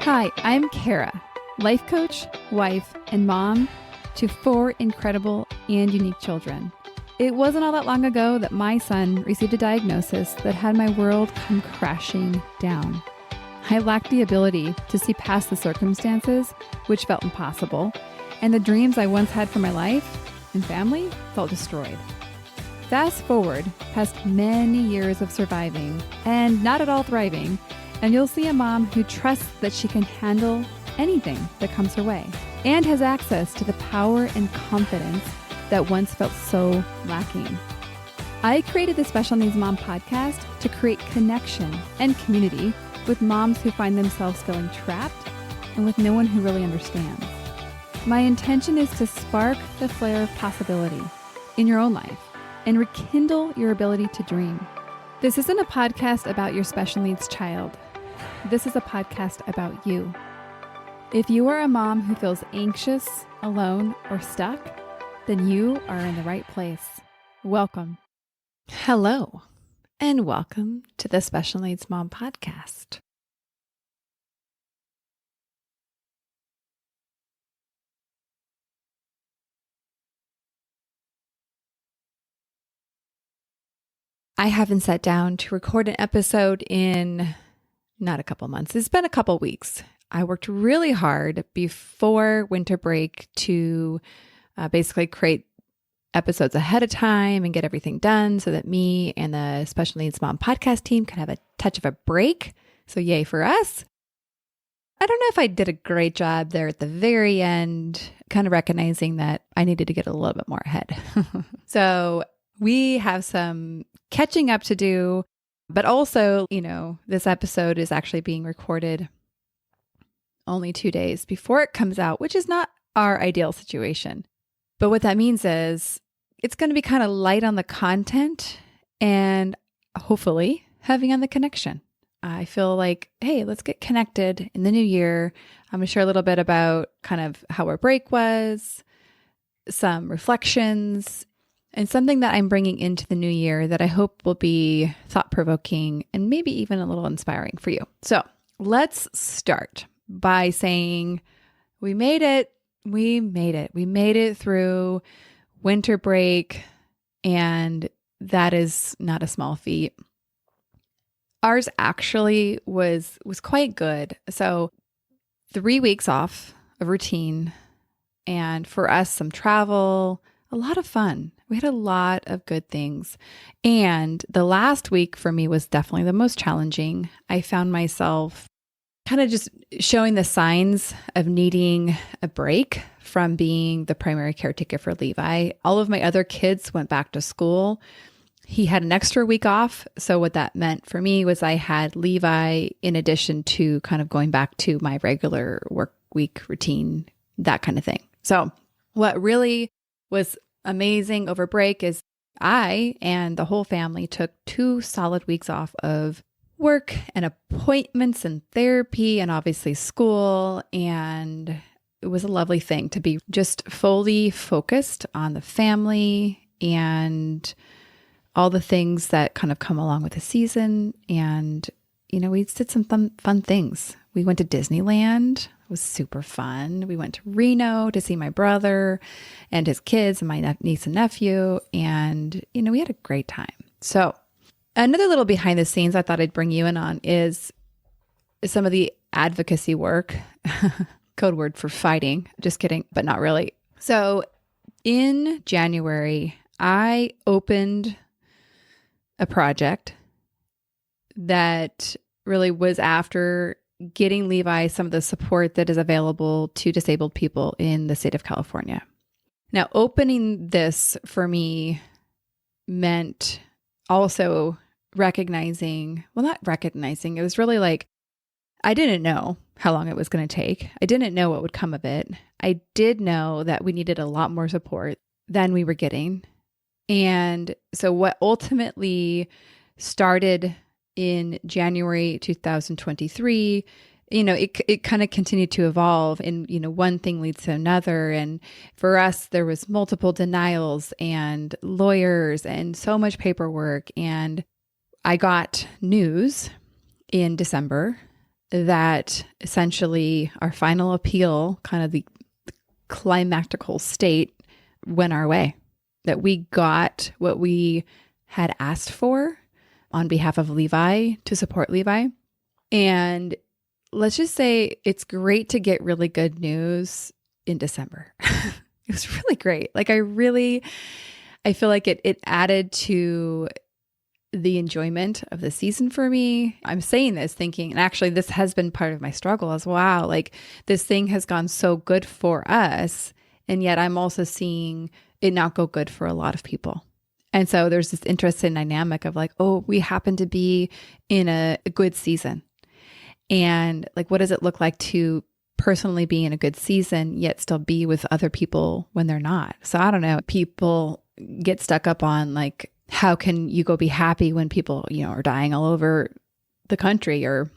Hi, I'm Kara, life coach, wife, and mom to 4 incredible and unique children. It wasn't all that long ago that my son received a diagnosis that had my world come crashing down. I lacked the ability to see past the circumstances, which felt impossible, and the dreams I once had for my life and family felt destroyed. Fast forward past many years of surviving and not at all thriving, and you'll see a mom who trusts that she can handle anything that comes her way and has access to the power and confidence that once felt so lacking. I created the Special Needs Mom podcast to create connection and community with moms who find themselves feeling trapped and with no one who really understands. My intention is to spark the flare of possibility in your own life and rekindle your ability to dream. This isn't a podcast about your special needs child. This is a podcast about you. If you are a mom who feels anxious, alone, or stuck, then you are in the right place. Welcome. Hello, and welcome to the Special Needs Mom podcast. I haven't sat down to record an episode in not a couple months. It's been a couple weeks. I worked really hard before winter break to basically create episodes ahead of time and get everything done so that me and the Special Needs Mom podcast team can have a touch of a break. So yay for us. I don't know if I did a great job there at the very end, kind of recognizing that I needed to get a little bit more ahead. So we have some catching up to do, but also, this episode is actually being recorded only 2 days before it comes out, which is not our ideal situation. But what that means is it's going to be kind of light on the content and hopefully heavy on the connection. I feel like, hey, let's get connected in the new year. I'm going to share a little bit about kind of how our break was, some reflections, and something that I'm bringing into the new year that I hope will be thought-provoking and maybe even a little inspiring for you. So let's start by saying we made it. We made it. We made it through winter break, and that is not a small feat. Ours actually was quite good. So 3 weeks off of routine, and for us, some travel, a lot of fun. We had a lot of good things. And the last week for me was definitely the most challenging. I found myself kind of just showing the signs of needing a break from being the primary caretaker for Levi. All of my other kids went back to school. He had an extra week off. So what that meant for me was I had Levi in addition to kind of going back to my regular work week routine, that kind of thing. So what really was amazing over break is I and the whole family took 2 solid weeks off of work and appointments and therapy and obviously school. And it was a lovely thing to be just fully focused on the family and all the things that kind of come along with the season. And, we did some fun things. We went to Disneyland. It was super fun. We went to Reno to see my brother and his kids and my niece and nephew. And, we had a great time. So another little behind the scenes I thought I'd bring you in on is some of the advocacy work, code word for fighting. Just kidding, but not really. So in January, I opened a project that really was after getting Levi some of the support that is available to disabled people in the state of California. Now, opening this for me meant also recognizing, it was really like, I didn't know how long it was going to take. I didn't know what would come of it. I did know that we needed a lot more support than we were getting. And so what ultimately started in January 2023, it kind of continued to evolve and, one thing leads to another. And for us, there was multiple denials and lawyers and so much paperwork. And I got news in December that essentially our final appeal, kind of the climactical state, went our way, that we got what we had asked for on behalf of Levi to support Levi. And let's just say it's great to get really good news in December. It was really great. Like I feel like it added to the enjoyment of the season for me. I'm saying this thinking, and actually this has been part of my struggle as wow, like this thing has gone so good for us. And yet I'm also seeing it not go good for a lot of people. And so there's this interesting dynamic of like, oh, we happen to be in a good season. And like, what does it look like to personally be in a good season, yet still be with other people when they're not? So I don't know, people get stuck up on like, how can you go be happy when people, are dying all over the country, or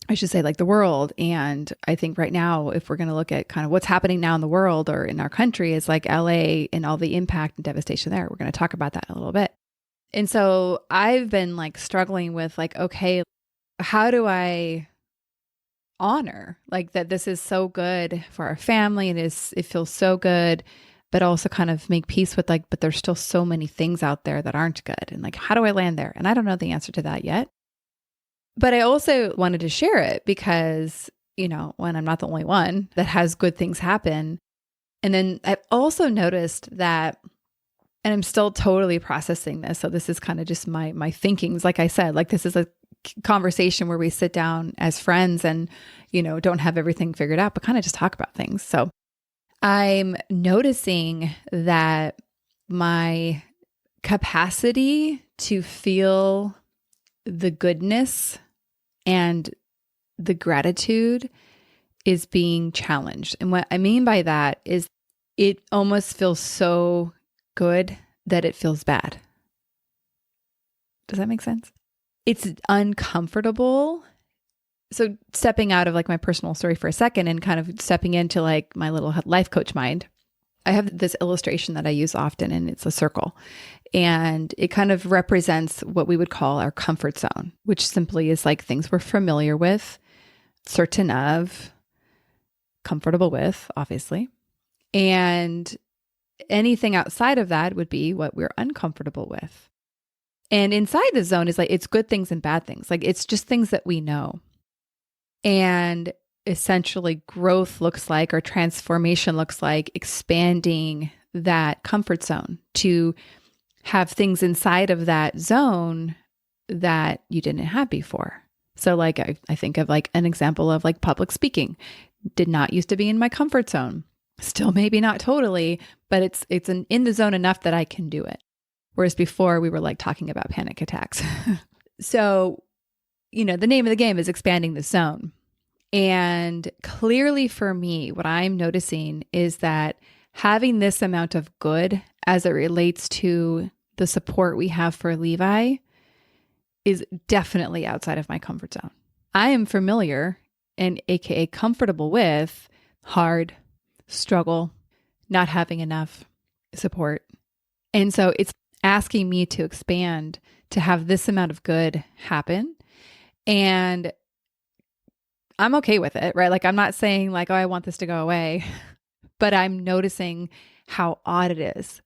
I should say like the world. And I think right now, if we're going to look at kind of what's happening now in the world or in our country, is like LA and all the impact and devastation there. We're going to talk about that in a little bit. And so I've been like struggling with like, okay, how do I honor like that this is so good for our family and it feels so good, but also kind of make peace with like, but there's still so many things out there that aren't good. And like, how do I land there? And I don't know the answer to that yet. But I also wanted to share it because, when I'm not the only one that has good things happen. And then I've also noticed that, and I'm still totally processing this. So this is kind of just my thinkings. Like I said, like this is a conversation where we sit down as friends and, don't have everything figured out, but kind of just talk about things. So I'm noticing that my capacity to feel the goodness and the gratitude is being challenged. And what I mean by that is it almost feels so good that it feels bad. Does that make sense? It's uncomfortable. So stepping out of like my personal story for a second and kind of stepping into like my little life coach mind, I have this illustration that I use often, and it's a circle. And it kind of represents what we would call our comfort zone, which simply is like things we're familiar with, certain of, comfortable with, obviously. And anything outside of that would be what we're uncomfortable with. And inside the zone is like, it's good things and bad things. Like it's just things that we know. And essentially growth looks like, or transformation looks like, expanding that comfort zone to have things inside of that zone that you didn't have before. So like, I think of like an example of like public speaking. Did not used to be in my comfort zone. Still maybe not totally, but it's in the zone enough that I can do it. Whereas before we were like talking about panic attacks. So, the name of the game is expanding the zone. And clearly for me, what I'm noticing is that having this amount of good as it relates to the support we have for Levi is definitely outside of my comfort zone. I am familiar and AKA comfortable with hard, struggle, not having enough support. And so it's asking me to expand to have this amount of good happen. And I'm okay with it, right? Like I'm not saying like, oh, I want this to go away, but I'm noticing how odd it is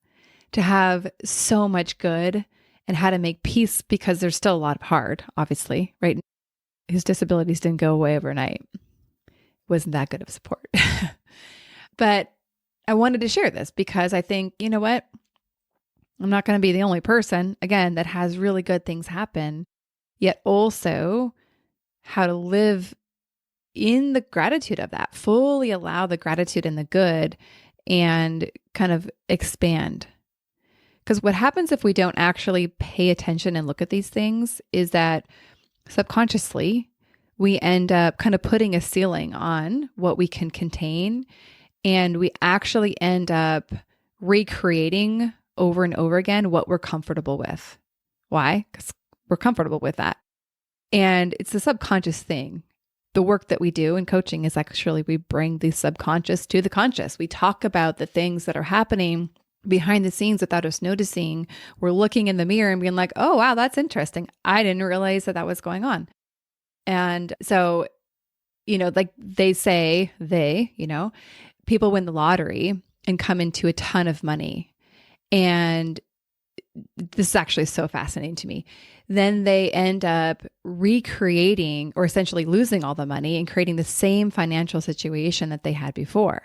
to have so much good and how to make peace, because there's still a lot of hard, obviously, right? His disabilities didn't go away overnight. Wasn't that good of support. But I wanted to share this because I think, you know what? I'm not going to be the only person, again, that has really good things happen, yet also how to live in the gratitude of that, fully allow the gratitude and the good and kind of expand. Because what happens if we don't actually pay attention and look at these things is that subconsciously we end up kind of putting a ceiling on what we can contain, and we actually end up recreating over and over again what we're comfortable with. Why? Because we're comfortable with that. And it's a subconscious thing. The work that we do in coaching is actually we bring the subconscious to the conscious. We talk about the things that are happening behind the scenes without us noticing. We're looking in the mirror and being like, oh, wow, that's interesting. I didn't realize that was going on. And so like people win the lottery and come into a ton of money. And this is actually so fascinating to me. Then they end up recreating or essentially losing all the money and creating the same financial situation that they had before.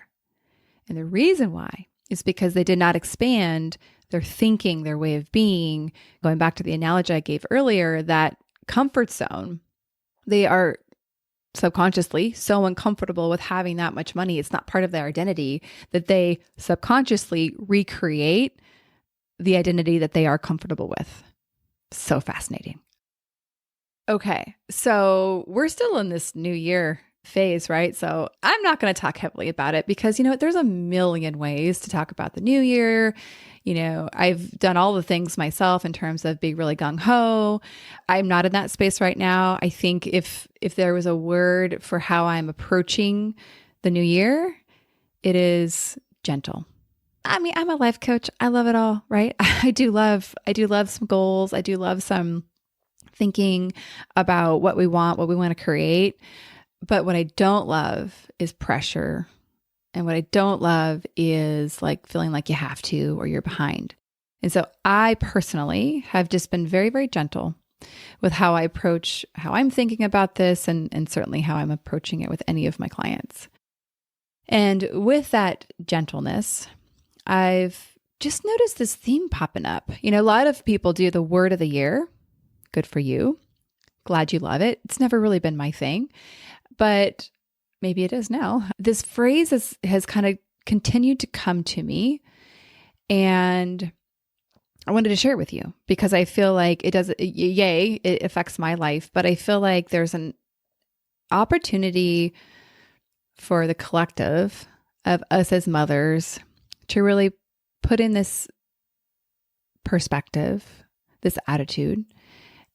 And the reason why is because they did not expand their thinking, their way of being. Going back to the analogy I gave earlier, that comfort zone, they are subconsciously so uncomfortable with having that much money. It's not part of their identity that they subconsciously recreate the identity that they are comfortable with. So fascinating. Okay, so we're still in this new year phase, right? So I'm not going to talk heavily about it because, there's a million ways to talk about the new year. I've done all the things myself in terms of being really gung-ho. I'm not in that space right now. I think if there was a word for how I'm approaching the new year, it is gentle. I mean, I'm a life coach. I love it all, right? I do love some goals. I do love some thinking about what we want to create. But what I don't love is pressure. And what I don't love is like feeling like you have to or you're behind. And so I personally have just been very, very gentle with how I approach how I'm thinking about this and certainly how I'm approaching it with any of my clients. And with that gentleness, I've just noticed this theme popping up. A lot of people do the word of the year. Good for you. Glad you love it. It's never really been my thing, but maybe it is now. This phrase has kind of continued to come to me, and I wanted to share it with you because I feel like it affects my life, but I feel like there's an opportunity for the collective of us as mothers to really put in this perspective, this attitude,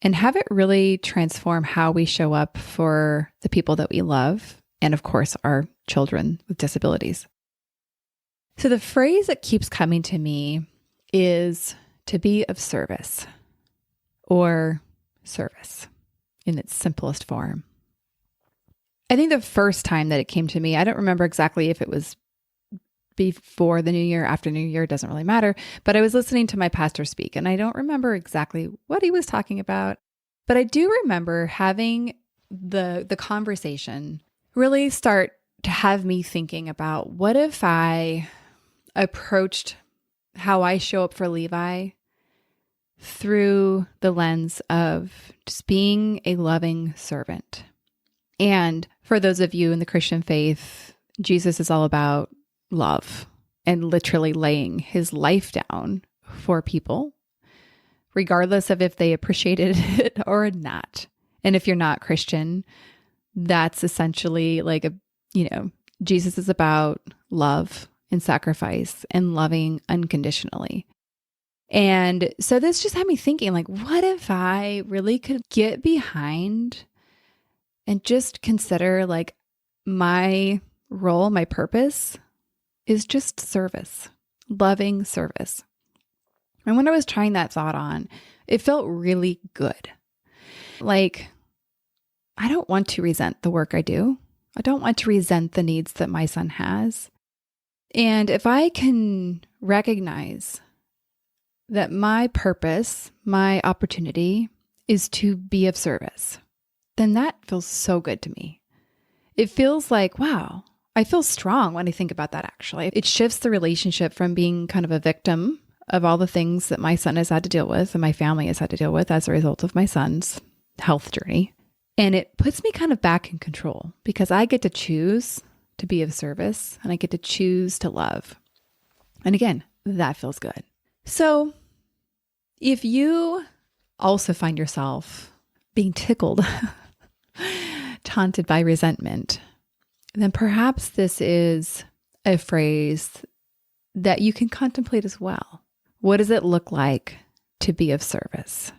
and have it really transform how we show up for the people that we love, and of course, our children with disabilities. So the phrase that keeps coming to me is to be of service, or service in its simplest form. I think the first time that it came to me, I don't remember exactly if it was before the new year, after New Year, doesn't really matter. But I was listening to my pastor speak, and I don't remember exactly what he was talking about. But I do remember having the conversation really start to have me thinking about what if I approached how I show up for Levi through the lens of just being a loving servant. And for those of you in the Christian faith, Jesus is all about love and literally laying his life down for people, regardless of if they appreciated it or not. And if you're not Christian, that's essentially like Jesus is about love and sacrifice and loving unconditionally. And so this just had me thinking, like, what if I really could get behind and just consider like my role, my purpose is just service, loving service. And when I was trying that thought on, it felt really good. Like, I don't want to resent the work I do. I don't want to resent the needs that my son has. And if I can recognize that my purpose, my opportunity is to be of service, then that feels so good to me. It feels like, wow, I feel strong when I think about that, actually. It shifts the relationship from being kind of a victim of all the things that my son has had to deal with and my family has had to deal with as a result of my son's health journey. And it puts me kind of back in control because I get to choose to be of service and I get to choose to love. And again, that feels good. So if you also find yourself being tickled, taunted by resentment, then perhaps this is a phrase that you can contemplate as well. What does it look like to be of service,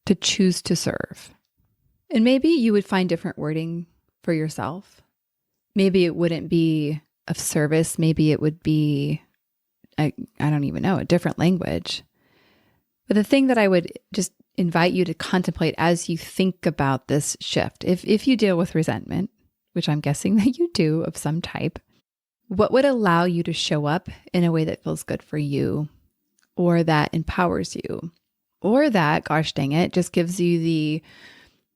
to choose to serve? And maybe you would find different wording for yourself. Maybe it wouldn't be of service. Maybe it would be, I don't even know, a different language. But the thing that I would just invite you to contemplate as you think about this shift, if you deal with resentment, which I'm guessing that you do of some type, what would allow you to show up in a way that feels good for you, or that empowers you, or that, gosh dang it, just gives you the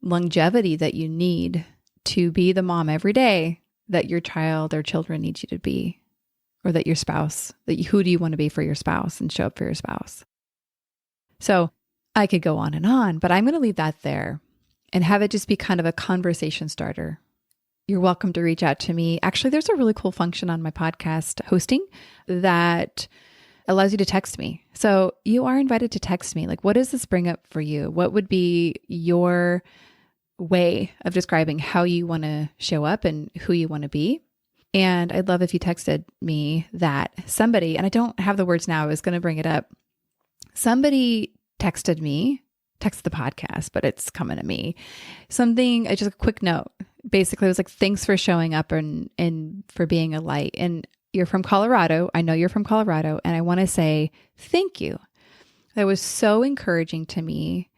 longevity that you need to be the mom every day that your child or children need you to be, or that your spouse, who do you want to be for your spouse and show up for your spouse? So I could go on, but I'm going to leave that there and have it just be kind of a conversation starter. You're welcome to reach out to me. Actually, there's a really cool function on my podcast hosting that allows you to text me. So you are invited to text me. Like, what does this bring up for you? What would be your way of describing how you want to show up and who you want to be? And I'd love if you texted me that somebody, and I don't have the words now, I was going to bring it up. Somebody texted the podcast, but it's coming to me. Just a quick note. Basically, it was like, thanks for showing up and for being a light. And you're from Colorado. I know you're from Colorado. And I want to say thank you. That was so encouraging to me.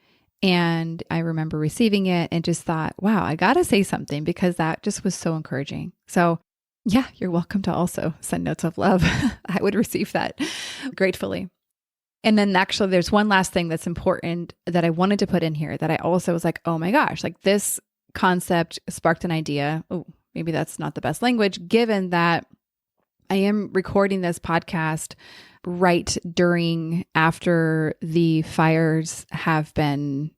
And I remember receiving it and just thought, wow, I got to say something, because that just was so encouraging. So yeah, you're welcome to also send notes of love. I would receive that gratefully. And then actually there's one last thing that's important that I wanted to put in here that I also was like, oh my gosh, like this concept sparked an idea. Oh, maybe that's not the best language, given that I am recording this podcast right after the fires have been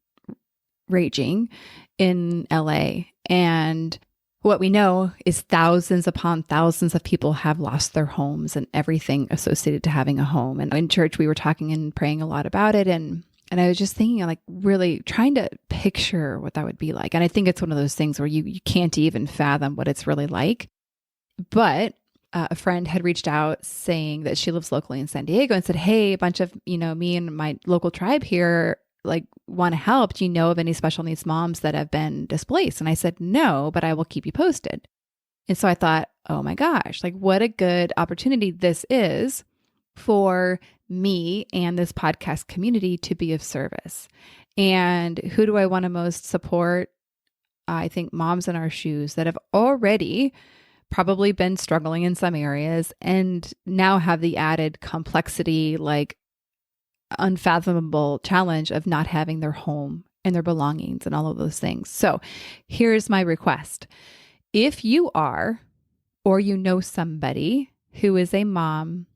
raging in LA. And what we know is thousands upon thousands of people have lost their homes and everything associated to having a home. And in church, we were talking and praying a lot about it. And I was just thinking, like, really trying to picture what that would be like. And I think it's one of those things where you can't even fathom what it's really like. But a friend had reached out saying that she lives locally in San Diego and said, hey, a bunch of, me and my local tribe here, like, want to help. Do you know of any special needs moms that have been displaced? And I said, no, but I will keep you posted. And so I thought, oh my gosh, like, what a good opportunity this is for me and this podcast community to be of service. And who do I want to most support? I think moms in our shoes that have already probably been struggling in some areas and now have the added complexity, like unfathomable challenge of not having their home and their belongings and all of those things. So here's my request. If you are, or you know somebody who is a mom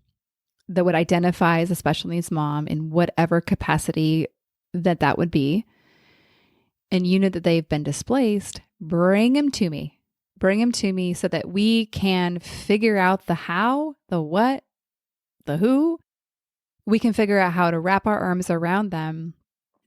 that would identify as a special needs mom in whatever capacity that would be, and you know that they've been displaced, bring them to me. Bring them to me so that we can figure out the how, the what, the who. We can figure out how to wrap our arms around them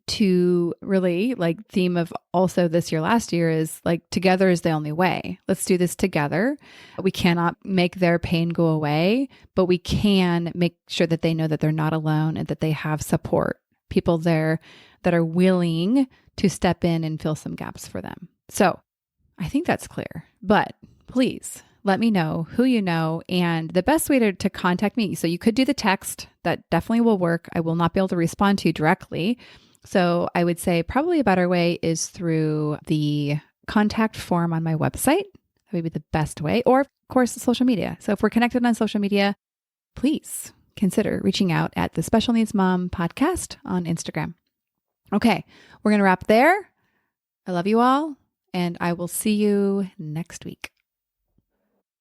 to really, like, theme of also this year, last year is like, together is the only way. Let's do this together. We cannot make their pain go away, but we can make sure that they know that they're not alone and that they have support, people there that are willing to step in and fill some gaps for them. So I think that's clear, but please let me know who you know and the best way to contact me. So you could do the text. That definitely will work. I will not be able to respond to you directly. So I would say probably a better way is through the contact form on my website. That would be the best way. Or of course, social media. So if we're connected on social media, please consider reaching out at the Special Needs Mom Podcast on Instagram. Okay, we're going to wrap there. I love you all. And I will see you next week.